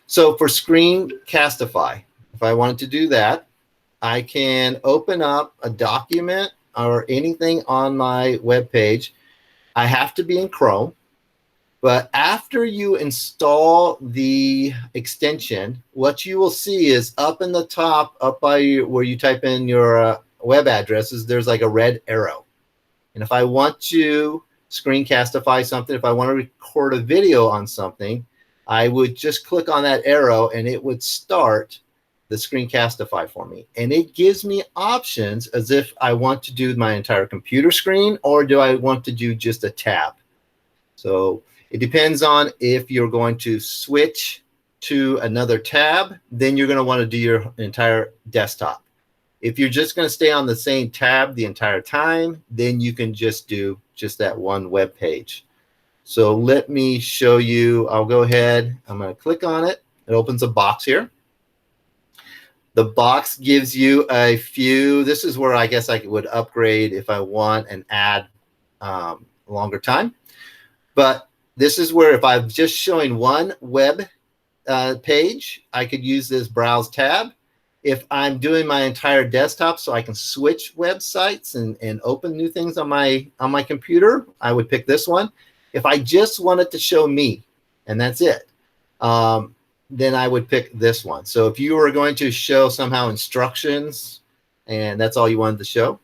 So for screencastify, if I wanted to do that, I can open up a document or anything on my web page. I have to be in Chrome, but after you install the extension, what you will see is up in the top, up by where you type in your web addresses, there's like a red arrow. And if I want to screencastify something, if I want to record a video on something, I would just click on that arrow and it would start the screencastify for me. And it gives me options as if I want to do my entire computer screen or do I want to do just a tab. So it depends on if you're going to switch to another tab, then you're going to want to do your entire desktop. If you're just going to stay on the same tab the entire time, then you can just do just that one web page. So let me show you. I'll go ahead. I'm going to click on it. It opens a box here. The box gives you a few. This is where I guess I would upgrade if I want and add longer time. But this is where if I'm just showing one web page, I could use this browse tab. If I'm doing my entire desktop so I can switch websites and open new things on my computer, I would pick this one. If I just wanted to show me and that's it, then I would pick this one. So if you were going to show somehow instructions and that's all you wanted to show,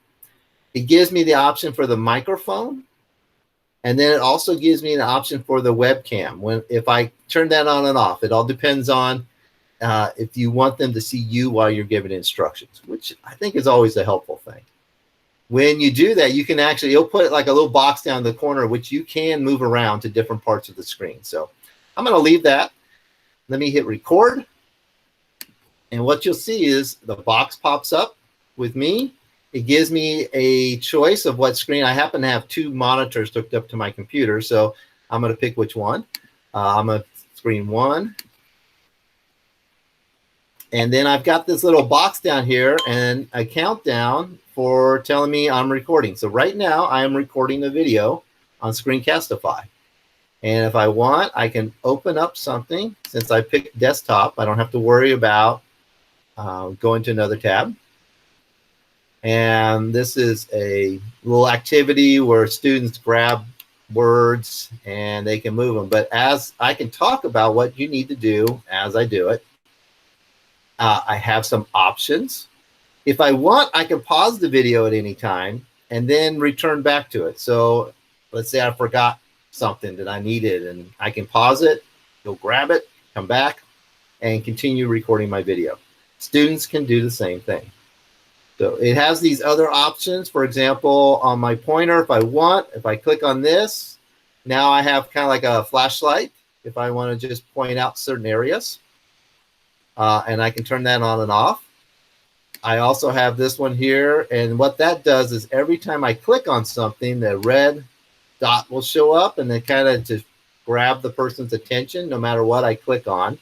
it gives me the option for the microphone. And then it also gives me an option for the webcam. If I turn that on and off, it all depends on if you want them to see you while you're giving instructions, which I think is always a helpful thing. When you do that, you can actually, you'll put like a little box down in the corner, which you can move around to different parts of the screen. So I'm going to leave that. Let me hit record. And what you'll see is the box pops up with me. It gives me a choice of what screen. I happen to have two monitors hooked up to my computer, so I'm going to pick which one. I'm going to screen one. And then I've got this little box down here and a countdown for telling me I'm recording. So right now I am recording a video on Screencastify. And if I want, I can open up something. Since I picked desktop, I don't have to worry about going to another tab. And this is a little activity where students grab words and they can move them. But as I can talk about what you need to do as I do it, I have some options. If I want, I can pause the video at any time and then return back to it. So let's say I forgot something that I needed and I can pause it, go grab it, come back, and continue recording my video. Students can do the same thing. So it has these other options. For example, on my pointer, if I click on this, now I have kind of like a flashlight if I want to just point out certain areas. And I can turn that on and off. I also have this one here. And what that does is every time I click on something, the red dot will show up and then kind of just grab the person's attention no matter what I click on.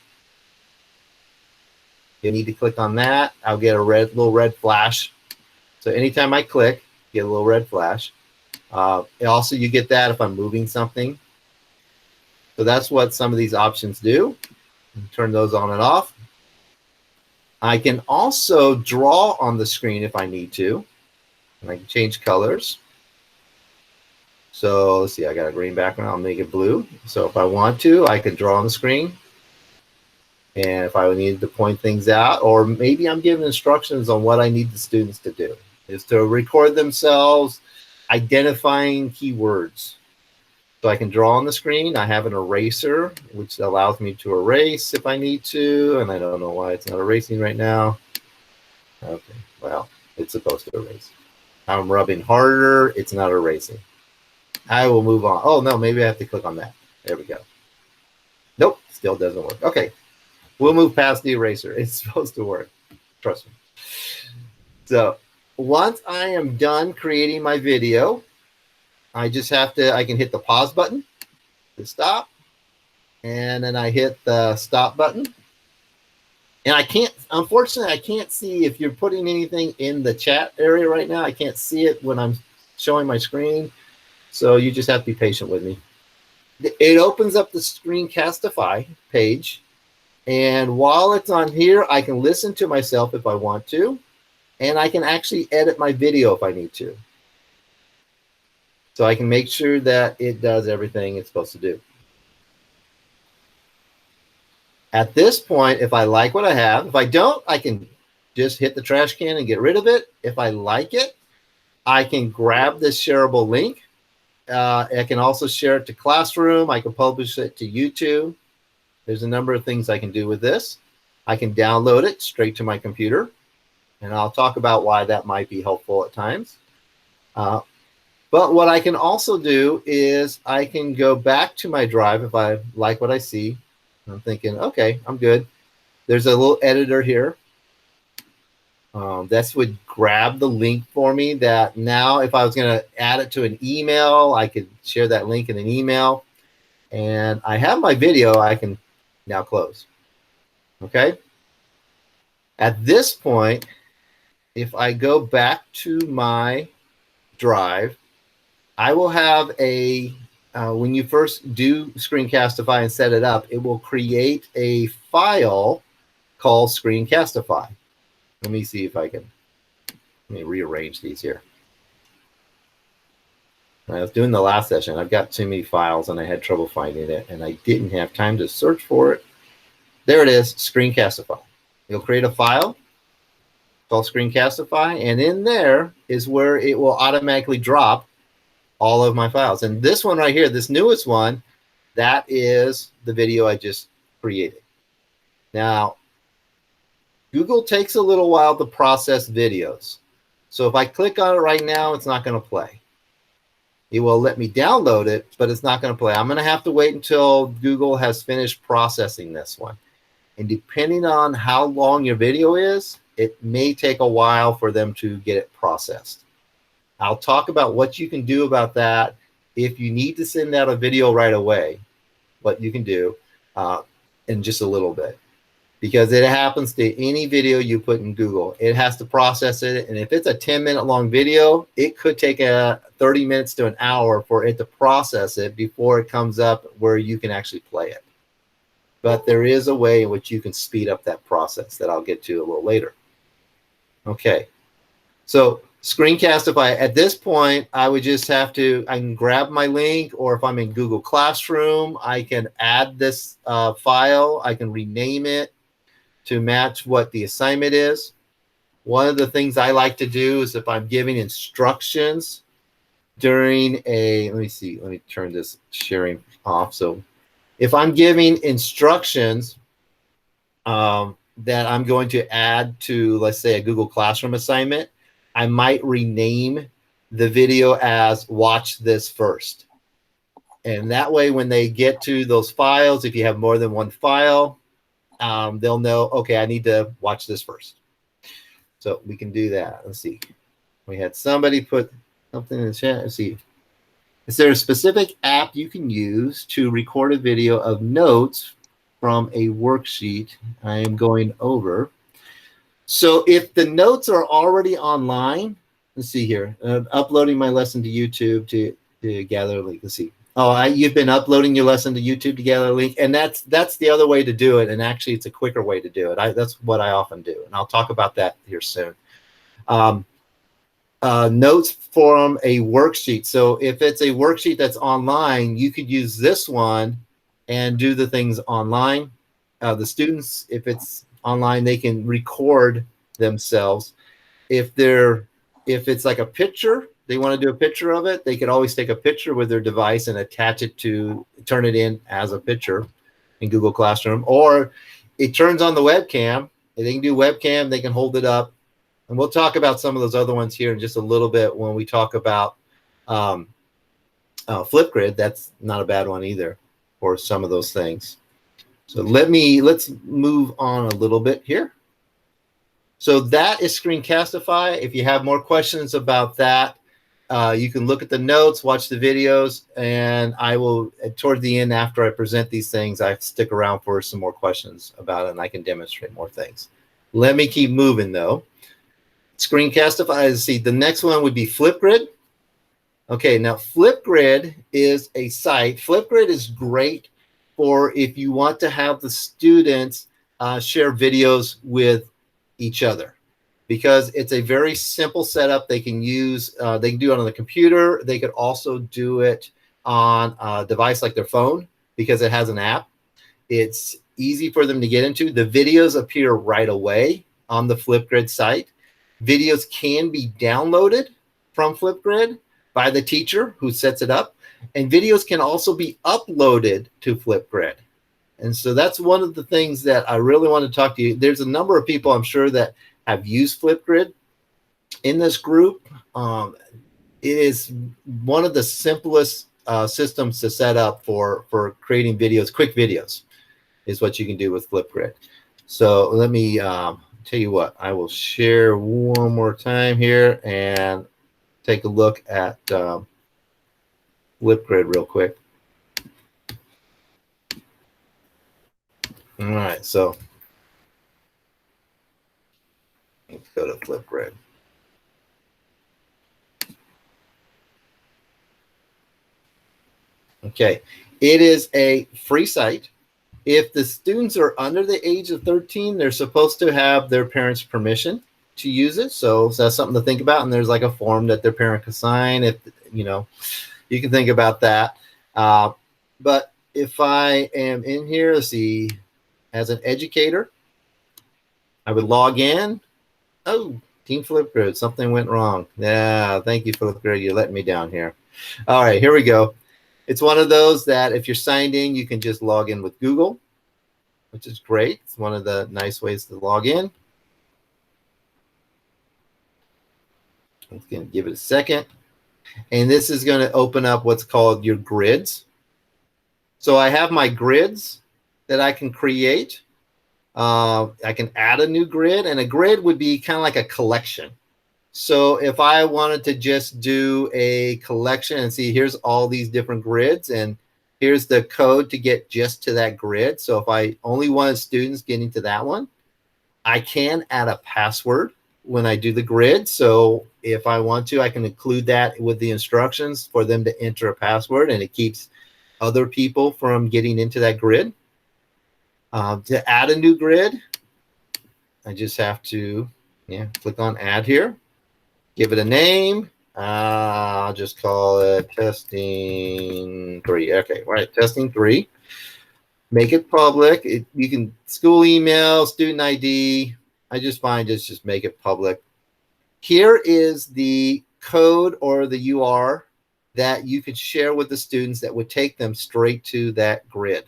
You need to click on that. I'll get a little red flash. So anytime I click, get a little red flash. Also, you get that if I'm moving something. So that's what some of these options do. Turn those on and off. I can also draw on the screen if I need to. And I can change colors. So let's see, I got a green background. I'll make it blue. So if I want to, I can draw on the screen. And if I needed to point things out, or maybe I'm giving instructions on what I need the students to do, is to record themselves identifying keywords. So I can draw on the screen. I have an eraser, which allows me to erase if I need to. And I don't know why it's not erasing right now. Okay, well, it's supposed to erase. I'm rubbing harder. It's not erasing. I will move on. Oh, no, maybe I have to click on that. There we go. Nope, still doesn't work. Okay, we'll move past the eraser. It's supposed to work. Trust me. So once I am done creating my video, I just have to, I can hit the pause button to stop. And then I hit the stop button. And I can't, unfortunately, I can't see if you're putting anything in the chat area right now. I can't see it when I'm showing my screen. So you just have to be patient with me. It opens up the Screencastify page. And while it's on here, I can listen to myself if I want to, and I can actually edit my video if I need to. So I can make sure that it does everything it's supposed to do. At this point, if I like what I have, if I don't, I can just hit the trash can and get rid of it. If I like it, I can grab this shareable link. I can also share it to Classroom. I can publish it to YouTube. There's a number of things I can do with this. I can download it straight to my computer, and I'll talk about why that might be helpful at times. But what I can also do is I can go back to my drive if I like what I see. I'm thinking, okay, I'm good. There's a little editor here. This would grab the link for me that now if I was going to add it to an email, I could share that link in an email. And I have my video I can now close. Okay. At this point, if I go back to my drive, I will have a, when you first do Screencastify and set it up, it will create a file called Screencastify. Let me see if I can, let me rearrange these here. When I was doing the last session, I've got too many files and I had trouble finding it and I didn't have time to search for it. There it is, Screencastify. You'll create a file called Screencastify, and in there is where it will automatically drop all of my files. And this one right here, this newest one, that is the video I just created. Now, Google takes a little while to process videos. So if I click on it right now, it's not going to play. It will let me download it, but it's not going to play. I'm going to have to wait until Google has finished processing this one. And depending on how long your video is, it may take a while for them to get it processed. I'll talk about what you can do about that. If you need to send out a video right away, what you can do in just a little bit. Because it happens to any video you put in Google. It has to process it. And if it's a 10-minute long video, it could take 30 minutes to an hour for it to process it before it comes up where you can actually play it. But there is a way in which you can speed up that process that I'll get to a little later. Okay. So Screencastify, at this point, I would just have to, I can grab my link, or if I'm in Google Classroom, I can add this file. I can rename it to match what the assignment is. One of the things I like to do is if I'm giving instructions during a, let me see, let me turn this sharing off. So if I'm giving instructions that I'm going to add to, let's say, a Google Classroom assignment, I might rename the video as watch this first. And that way, when they get to those files, if you have more than one file, they'll know, okay, I need to watch this first. So we can do that. Let's see. We had somebody put something in the chat. Let's see. Is there a specific app you can use to record a video of notes from a worksheet I am going over? So if the notes are already online, let's see here. Uploading my lesson to YouTube to gather a link. Let's see. Oh, you've been uploading your lesson to YouTube to gather a link, and that's the other way to do it. And actually, it's a quicker way to do it. That's what I often do, and I'll talk about that here soon. Notes from a worksheet. So if it's a worksheet that's online, you could use this one and do the things online. The students, if it's online, they can record themselves. If it's like a picture, they want to do a picture of it, they could always take a picture with their device and attach it to, turn it in as a picture in Google Classroom. Or it turns on the webcam. They can do webcam, they can hold it up. And we'll talk about some of those other ones here in just a little bit when we talk about Flipgrid. That's not a bad one either for some of those things. So let's move on a little bit here. So that is Screencastify. If you have more questions about that, you can look at the notes, watch the videos, and I will, toward the end, after I present these things, I stick around for some more questions about it, and I can demonstrate more things. Let me keep moving, though. Screencastify, see, the next one would be Flipgrid. Okay, now Flipgrid is a site. Flipgrid is great for if you want to have the students share videos with each other, because it's a very simple setup. They can use, they can do it on the computer. They could also do it on a device like their phone, because it has an app. It's easy for them to get into. The videos appear right away on the Flipgrid site. Videos can be downloaded from Flipgrid by the teacher who sets it up, and videos can also be uploaded to Flipgrid. And so that's one of the things that I really want to talk to you. There's a number of people, I'm sure, that have used Flipgrid in this group. It is one of the simplest systems to set up for creating videos. Quick videos is what you can do with Flipgrid. So let me tell you what, I will share one more time here and take a look at Flipgrid real quick. All right, so let's go to Flipgrid. Okay, it is a free site. If the students are under the age of 13, they're supposed to have their parents' permission to use it. So that's something to think about. And there's like a form that their parent can sign. If you know, you can think about that. But if I am in here, let's see, as an educator, I would log in. Oh, Team Flipgrid, something went wrong. Yeah, thank you, Flipgrid. You're letting me down here. All right, here we go. It's one of those that if you're signed in, you can just log in with Google, which is great. It's one of the nice ways to log in. I'm going to give it a second. And this is going to open up what's called your grids. So I have my grids that I can create. I can add a new grid, and a grid would be kind of like a collection. So if I wanted to just do a collection and see, here's all these different grids, and here's the code to get just to that grid. So if I only wanted students getting to that one, I can add a password when I do the grid. So if I want to, I can include that with the instructions for them to enter a password, and it keeps other people from getting into that grid. To add a new grid, I just have to click on add here, give it a name. I'll just call it testing 3. Okay, right, testing 3. Make it public. You can school email, student ID. I just find just make it public. Here is the code or the UR that you could share with the students that would take them straight to that grid.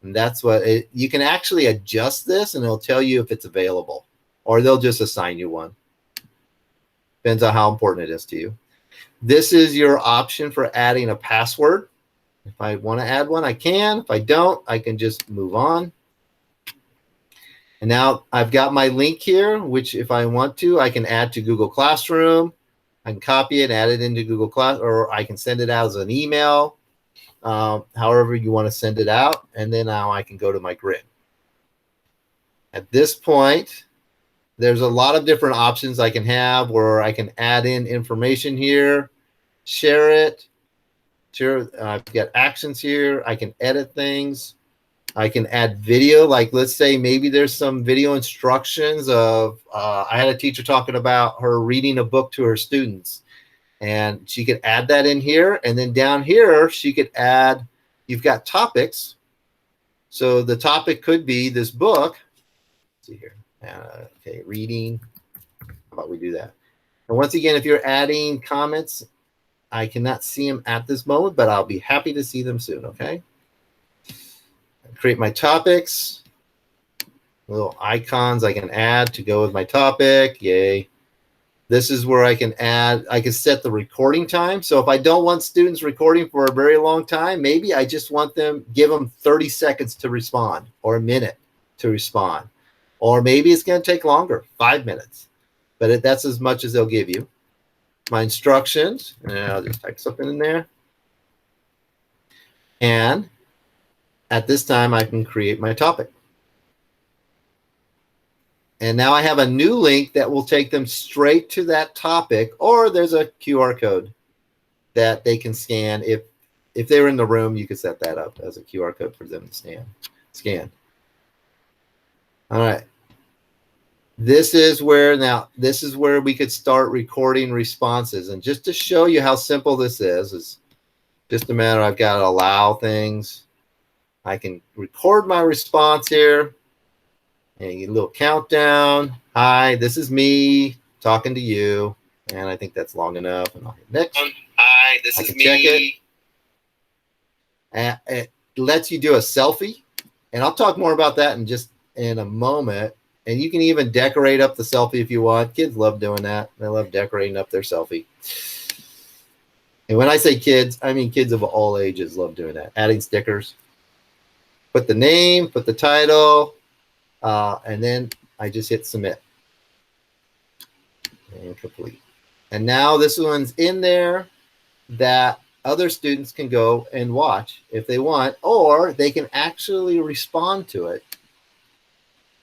And that's what you can actually adjust this, and it'll tell you if it's available, or they'll just assign you one. Depends on how important it is to you. This is your option for adding a password. If I want to add one, I can. If I don't, I can just move on. And now I've got my link here, which if I want to, I can add to Google Classroom. I can copy it, add it into Google Class, or I can send it out as an email. However you want to send it out, and then now I can go to my grid. At this point, there's a lot of different options I can have where I can add in information here, share it, I've got actions here, I can edit things, I can add video, like let's say maybe there's some video instructions of, I had a teacher talking about her reading a book to her students. And she could add that in here. And then down here, she could add, you've got topics. So the topic could be this book. Let's see here. Okay, reading. How about we do that? And once again, if you're adding comments, I cannot see them at this moment, but I'll be happy to see them soon, okay? Create my topics. Little icons I can add to go with my topic. Yay. This is where I can add, I can set the recording time. So if I don't want students recording for a very long time, maybe I just want them, give them 30 seconds to respond, or a minute to respond. Or maybe it's going to take longer, 5 minutes. But that's as much as they'll give you. My instructions, and I'll just type something in there. And at this time, I can create my topic. And now I have a new link that will take them straight to that topic, or there's a QR code that they can scan. If they were in the room, you could set that up as a QR code for them to scan. All right. This is where we could start recording responses. And just to show you how simple this is just a matter, I've got to allow things. I can record my response here and a little countdown. Hi, this is me talking to you. And I think that's long enough. And I'll hit next. Hi, this is me. Check it. And it lets you do a selfie. And I'll talk more about that in a moment. And you can even decorate up the selfie if you want. Kids love doing that. They love decorating up their selfie. And when I say kids, I mean kids of all ages love doing that. Adding stickers. Put the name, put the title, and then I just hit submit. And complete. And now this one's in there that other students can go and watch if they want, or they can actually respond to it.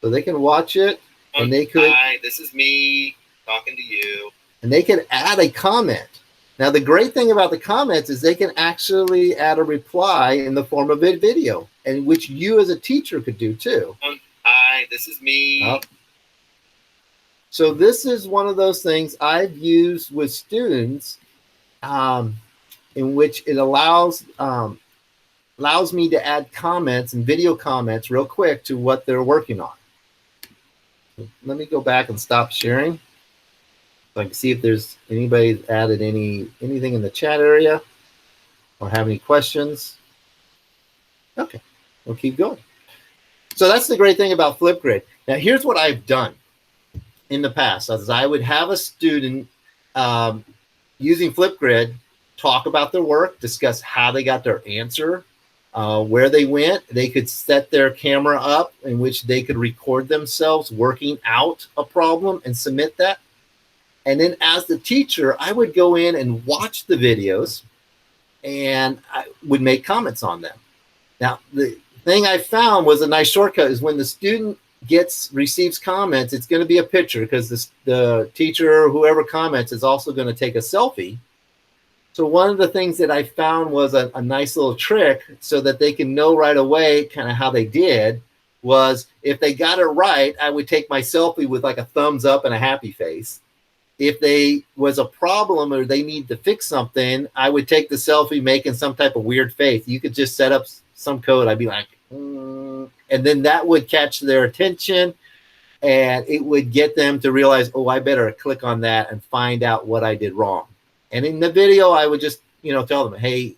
So they can watch it, and they could. Hi, this is me talking to you. And they can add a comment. Now, the great thing about the comments is they can actually add a reply in the form of a video, and which you as a teacher could do too. Hi, this is me. Oh. So this is one of those things I've used with students, in which it allows me to add comments and video comments real quick to what they're working on. Let me go back and stop sharing so I can see if there's anybody added anything in the chat area or have any questions. Okay, we'll keep going. So that's the great thing about Flipgrid. Now here's what I've done in the past. As I would have a student using Flipgrid talk about their work, discuss how they got their answer, where they went. They could set their camera up in which they could record themselves working out a problem and submit that. And then as the teacher, I would go in and watch the videos and I would make comments on them. Now, the thing I found was a nice shortcut is when the student receives comments, it's going to be a picture because the teacher or whoever comments is also going to take a selfie. So one of the things that I found was a nice little trick so that they can know right away kind of how they did was if they got it right, I would take my selfie with like a thumbs up and a happy face. If they was a problem or they need to fix something, I would take the selfie making some type of weird face. You could just set up some code. I'd be like, and then that would catch their attention and it would get them to realize, oh, I better click on that and find out what I did wrong. And in the video, I would just, tell them, hey,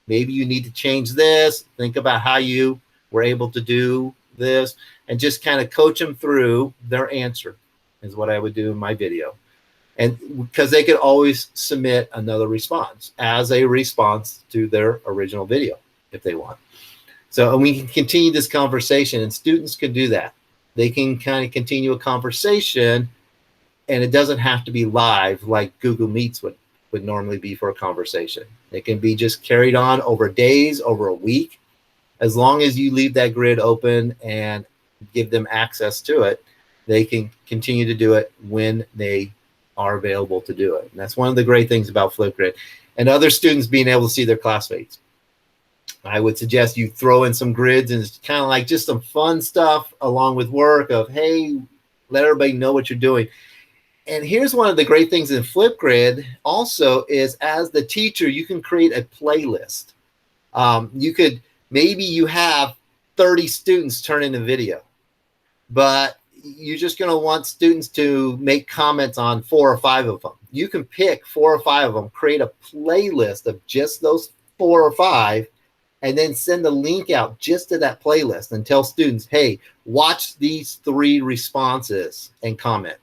maybe you need to change this. Think about how you were able to do this and just kind of coach them through their answer is what I would do in my video. And because they could always submit another response as a response to their original video if they want. So and we can continue this conversation and students can do that. They can kind of continue a conversation and it doesn't have to be live like Google Meets would normally be for a conversation. It can be just carried on over days, over a week, as long as you leave that grid open and give them access to it, they can continue to do it when they are available to do it. And that's one of the great things about Flipgrid. And other students being able to see their classmates. I would suggest you throw in some grids and it's kind of like just some fun stuff along with work of, hey, let everybody know what you're doing. And here's one of the great things in Flipgrid also is as the teacher, you can create a playlist. Maybe you have 30 students turn in a video, but you're just going to want students to make comments on 4 or 5 of them. You can pick 4 or 5 of them, create a playlist of just those 4 or 5, and then send the link out just to that playlist and tell students, hey, watch these 3 responses and comment.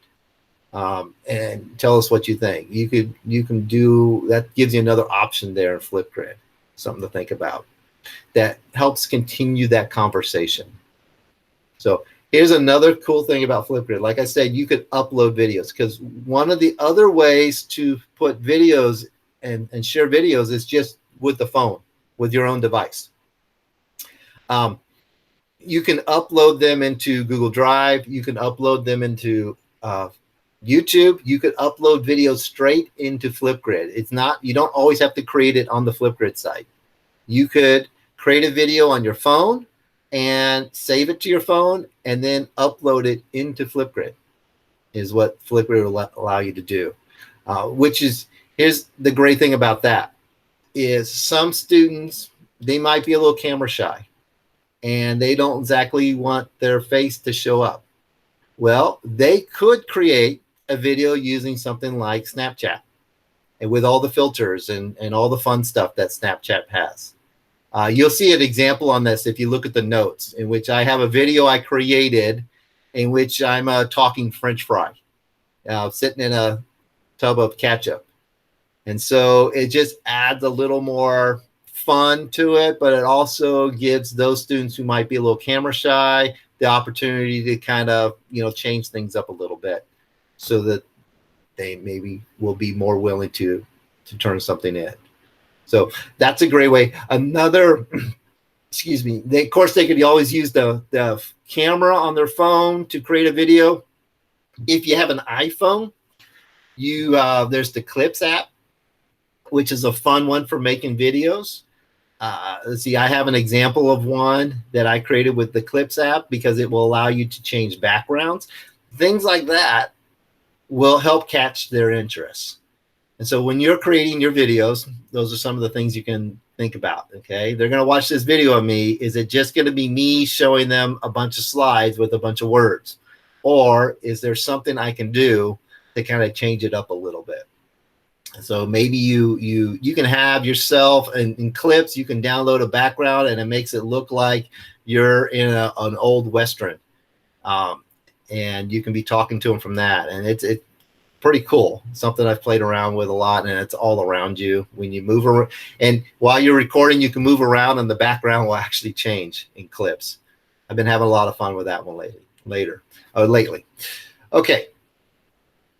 And tell us what you think. You can do that. Gives you another option there in Flipgrid, something to think about. That helps continue that conversation. So here's another cool thing about Flipgrid. Like I said, you could upload videos because one of the other ways to put videos and share videos is just with the phone, with your own device. You can upload them into Google Drive. You can upload them into YouTube. You could upload videos straight into Flipgrid. It's not, you don't always have to create it on the Flipgrid site. You could create a video on your phone and save it to your phone and then upload it into Flipgrid is what Flipgrid will allow you to do. Which is, here's the great thing about that is some students, they might be a little camera shy and they don't exactly want their face to show up. Well, they could create a video using something like Snapchat and with all the filters and all the fun stuff that Snapchat has. You'll see an example on this if you look at the notes, in which I have a video I created in which I'm talking French fry, sitting in a tub of ketchup. And so it just adds a little more fun to it, but it also gives those students who might be a little camera shy the opportunity to kind of, change things up a little bit so that they maybe will be more willing to turn something in. So that's a great way. Another, excuse me, of course, they could always use the camera on their phone to create a video. If you have an iPhone, there's the Clips app, which is a fun one for making videos. Let's see, I have an example of one that I created with the Clips app because it will allow you to change backgrounds. Things like that will help catch their interest. And so when you're creating your videos, those are some of the things you can think about, okay? They're going to watch this video of me. Is it just going to be me showing them a bunch of slides with a bunch of words? Or is there something I can do to kind of change it up a little bit? So maybe you can have yourself in Clips, you can download a background and it makes it look like you're in an old Western. And you can be talking to them from that. And it's pretty cool. Something I've played around with a lot, and it's all around you when you move around. And while you're recording, you can move around and the background will actually change in Clips. I've been having a lot of fun with that one lately. Okay.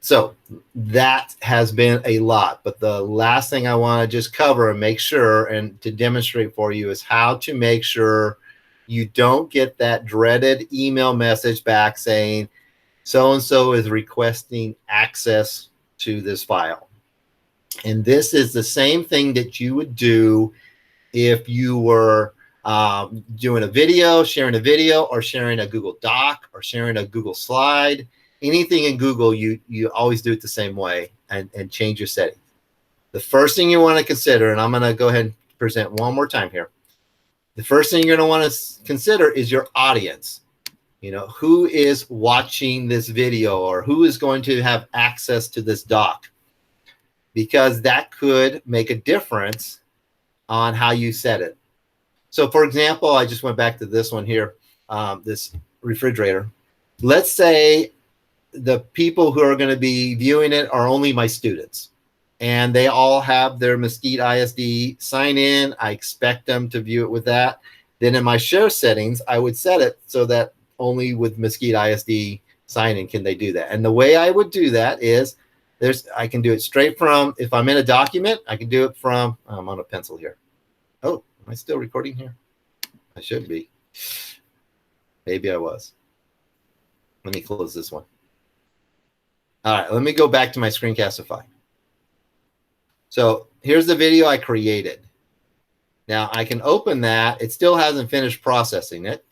So that has been a lot, but the last thing I want to just cover and make sure and to demonstrate for you is how to make sure you don't get that dreaded email message back saying so-and-so is requesting access to this file. And this is the same thing that you would do if you were doing a video, sharing a video, or sharing a Google Doc, or sharing a Google slide. Anything in Google, you always do it the same way and change your settings. The first thing you want to consider, and I'm going to go ahead and present one more time here. The first thing you're going to want to consider is your audience. Who is watching this video or who is going to have access to this doc? Because that could make a difference on how you set it. So for example, I just went back to this one here, this refrigerator. Let's say the people who are going to be viewing it are only my students and they all have their Mesquite ISD sign in. I expect them to view it with that. Then in my share settings, I would set it so that only with Mesquite ISD sign in can they do that. And the way I would do that is I can do it straight from, if I'm in a document, I can do it from, I'm on a pencil here. Oh, am I still recording here? I should be. Maybe I was. Let me close this one. All right, let me go back to my screencastify. So here's the video I created. Now I can open that. It still hasn't finished processing it.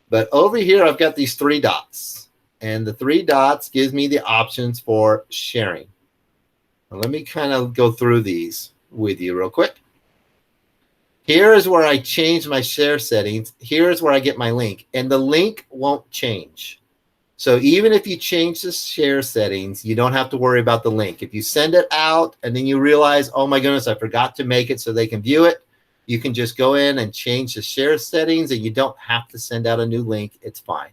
But over here, I've got these 3 dots. And the 3 dots gives me the options for sharing. Now, let me kind of go through these with you real quick. Here is where I change my share settings. Here's where I get my link. And the link won't change. So even if you change the share settings, you don't have to worry about the link. If you send it out and then you realize, oh my goodness, I forgot to make it so they can view it, you can just go in and change the share settings and you don't have to send out a new link. It's fine.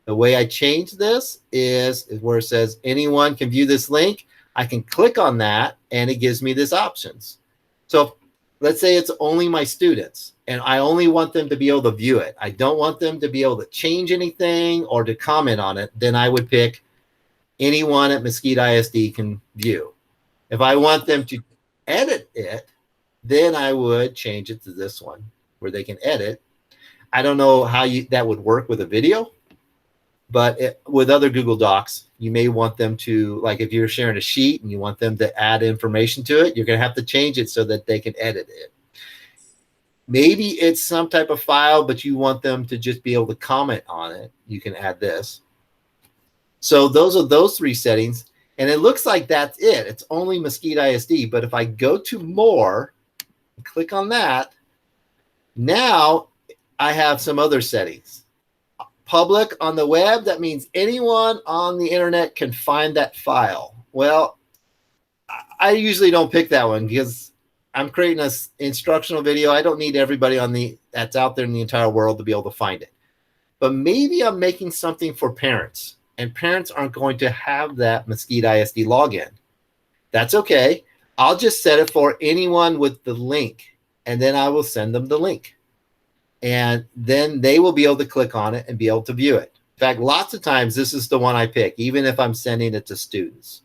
The way I change this is where it says anyone can view this link. I can click on that and it gives me these options. So let's say it's only my students and I only want them to be able to view it. I don't want them to be able to change anything or to comment on it. Then I would pick anyone at Mesquite ISD can view. If I want them to edit it, then I would change it to this one where they can edit. I don't know how that would work with a video, but with other Google Docs, you may want them to, like if you're sharing a sheet and you want them to add information to it, you're going to have to change it so that they can edit it. Maybe it's some type of file, but you want them to just be able to comment on it. You can add this. So those are those three settings. And it looks like that's it. It's only Mosquito ISD. But if I go to more, and click on that, now I have some other settings. Public on the web, that means anyone on the internet can find that file. Well, I usually don't pick that one because I'm creating an instructional video. I don't need everybody that's out there in the entire world to be able to find it. But maybe I'm making something for parents, and parents aren't going to have that Mosquito ISD login. That's okay. I'll just set it for anyone with the link, and then I will send them the link. And then they will be able to click on it and be able to view it. In fact, lots of times this is the one I pick, even if I'm sending it to students.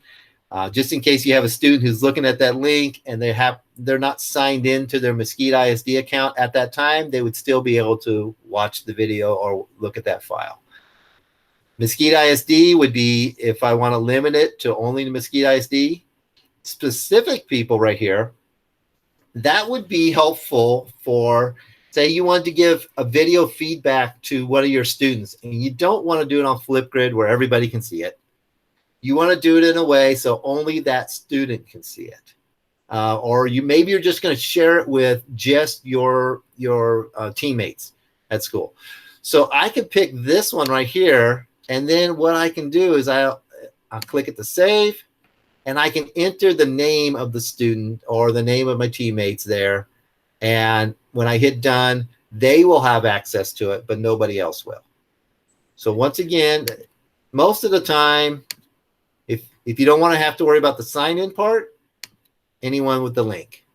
Just in case you have a student who's looking at that link and they're not signed into their Mosquito ISD account at that time, they would still be able to watch the video or look at that file. Mosquito ISD would be, if I want to limit it to only the Mosquito ISD, specific people right here, that would be helpful for, say you wanted to give a video feedback to one of your students and you don't want to do it on Flipgrid where everybody can see it. You want to do it in a way so only that student can see it. Or maybe you're just going to share it with just your teammates at school. So I can pick this one right here, and then what I can do is I'll click it to save, and I can enter the name of the student or the name of my teammates there. And when I hit done, they will have access to it, but nobody else will. So once again, most of the time, if you don't want to have to worry about the sign-in part, anyone with the link.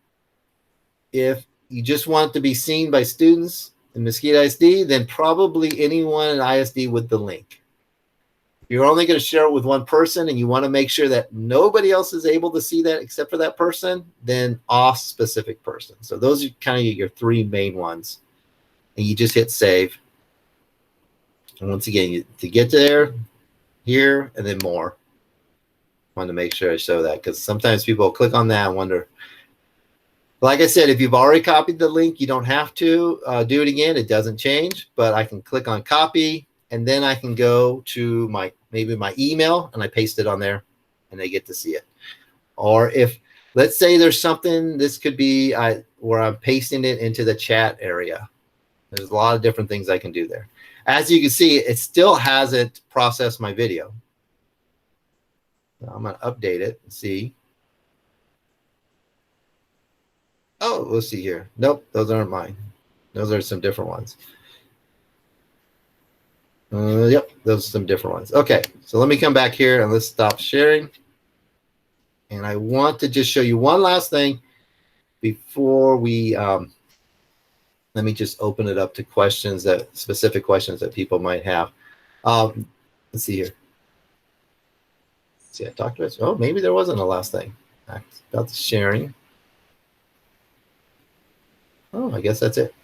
If you just want it to be seen by students in Mosquito ISD, then probably anyone in ISD with the link. If you're only going to share it with one person and you want to make sure that nobody else is able to see that except for that person, then off specific person. So those are kind of your three main ones. And you just hit save. And once again, to get there, here, and then more. Want to make sure I show that because sometimes people click on that and wonder. Like I said, if you've already copied the link, you don't have to do it again. It doesn't change, but I can click on copy, and then I can go to maybe my email, and I paste it on there, and they get to see it. Or if, let's say there's something, this could be where I'm pasting it into the chat area. There's a lot of different things I can do there. As you can see, it still hasn't processed my video. I'm going to update it and see. Oh, let's see here. Nope, those aren't mine. Those are some different ones. Yep, those are some different ones. Okay, so let me come back here and let's stop sharing. And I want to just show you one last thing before we, let me just open it up to questions, specific questions that people might have. Let's see here. See, I talked about, oh, maybe there wasn't a last thing about the sharing. Oh, I guess that's it.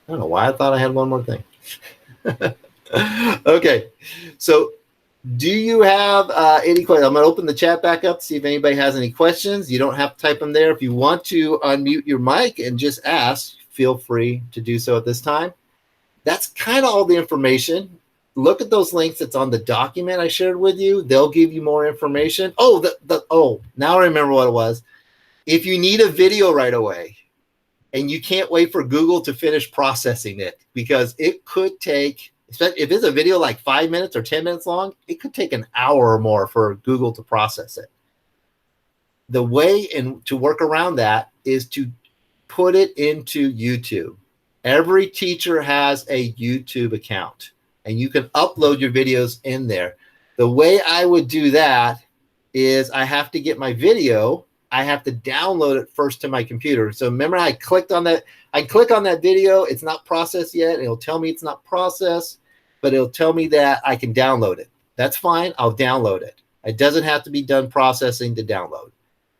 I don't know why I thought I had one more thing. Okay, so do you have any questions? I'm going to open the chat back up to see if anybody has any questions. You don't have to type them there. If you want to unmute your mic and just ask, feel free to do so at this time. That's kind of all the information. Look at those links that's on the document I shared with you. They'll give you more information. Oh, now I remember what it was. If you need a video right away and you can't wait for Google to finish processing it, because it could take, if it's a video like 5 minutes or 10 minutes long, it could take an hour or more for Google to process it. The way to work around that is to put it into YouTube. Every teacher has a YouTube account, and you can upload your videos in there. The way I would do that is I have to get my video. I have to download it first to my computer. So remember, I clicked on that. I click on that video. It's not processed yet. It'll tell me it's not processed, but it'll tell me that I can download it. That's fine. I'll download it. It doesn't have to be done processing to download.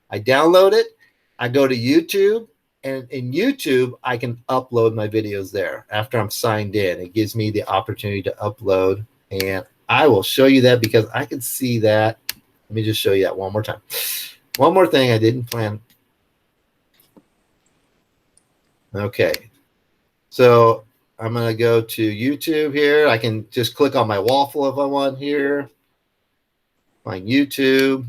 I download it. I go to YouTube. And in YouTube, I can upload my videos there after I'm signed in. It gives me the opportunity to upload. And I will show you that because I can see that. Let me just show you that one more time. One more thing I didn't plan. Okay. So I'm going to go to YouTube here. I can just click on my waffle if I want here. Find YouTube.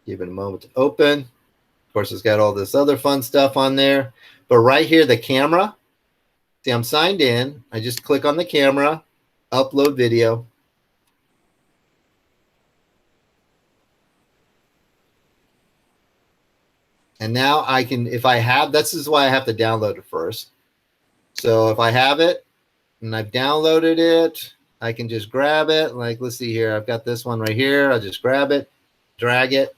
Give it a moment to open. Of course, it's got all this other fun stuff on there. But right here, the camera. See, I'm signed in. I just click on the camera, upload video. And now I can, if I have, this is why I have to download it first. So if I have it and I've downloaded it, I can just grab it. Like, let's see here. I've got this one right here. I'll just grab it, drag it.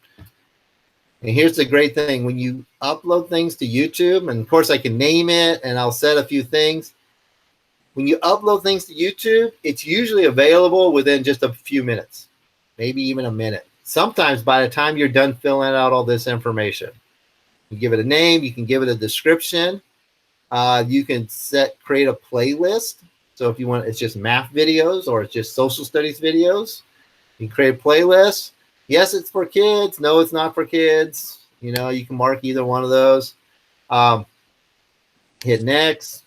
And here's the great thing. When you upload things to YouTube, and of course I can name it and I'll set a few things. When you upload things to YouTube, it's usually available within just a few minutes, maybe even a minute. Sometimes by the time you're done filling out all this information, you give it a name, you can give it a description. You can create a playlist. So if you want, it's just math videos or it's just social studies videos. You can create a playlist. Yes, it's for kids. No, it's not for kids. You know, you can mark either one of those. Hit next.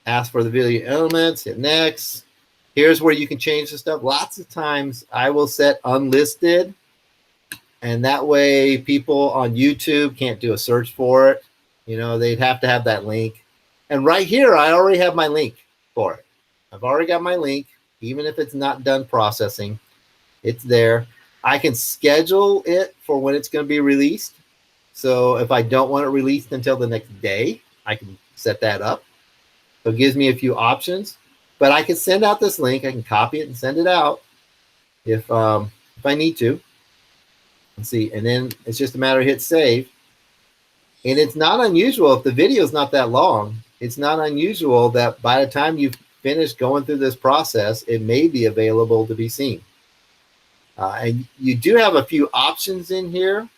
Ask for the video elements. Hit next. Here's where you can change the stuff. Lots of times I will set unlisted. And that way people on YouTube can't do a search for it. You know, they'd have to have that link. And right here, I already have my link for it. I've already got my link. Even if it's not done processing, it's there. I can schedule it for when it's going to be released. So if I don't want it released until the next day, I can set that up. So it gives me a few options. But I can send out this link. I can copy it and send it out if I need to. Let's see, and then it's just a matter of hit save. And it's not unusual if the video is not that long. It's not unusual that by the time you've finished going through this process, it may be available to be seen. And you do have a few options in here.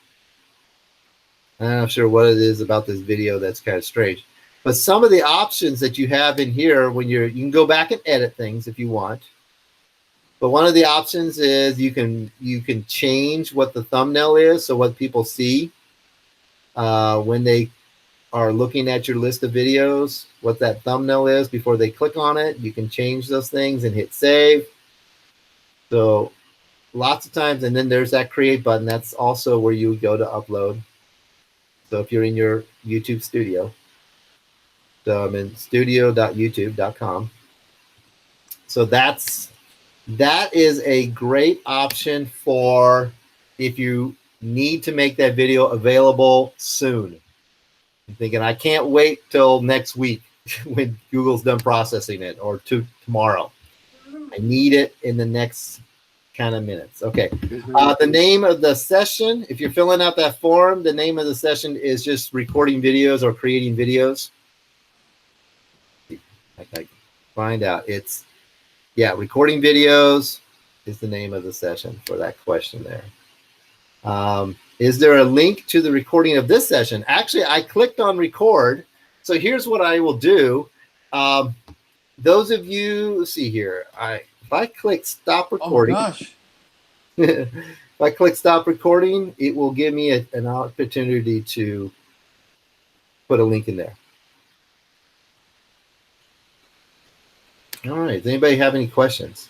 I'm not sure what it is about this video that's kind of strange. But some of the options that you have in here, when you can go back and edit things if you want. But one of the options is you can change what the thumbnail is, so what people see when they are looking at your list of videos, what that thumbnail is before they click on it. You can change those things and hit save. So lots of times, and then there's that create button. That's also where you go to upload. So if you're in your YouTube studio, so I'm in studio.youtube.com. So that is a great option for if you need to make that video available soon. I'm thinking, I can't wait till next week when Google's done processing it, or tomorrow. I need it in the next kind of minutes. Okay. The name of the session, if you're filling out that form, the name of the session is just recording videos or creating videos. I can find out. It's, yeah, recording videos is the name of the session for that question there. Is there a link to the recording of this session? Actually, I clicked on record. So here's what I will do. Those of you, let's see here. If I click stop recording. Oh my gosh. If I click stop recording, it will give me an opportunity to put a link in there. All right. Does anybody have any questions?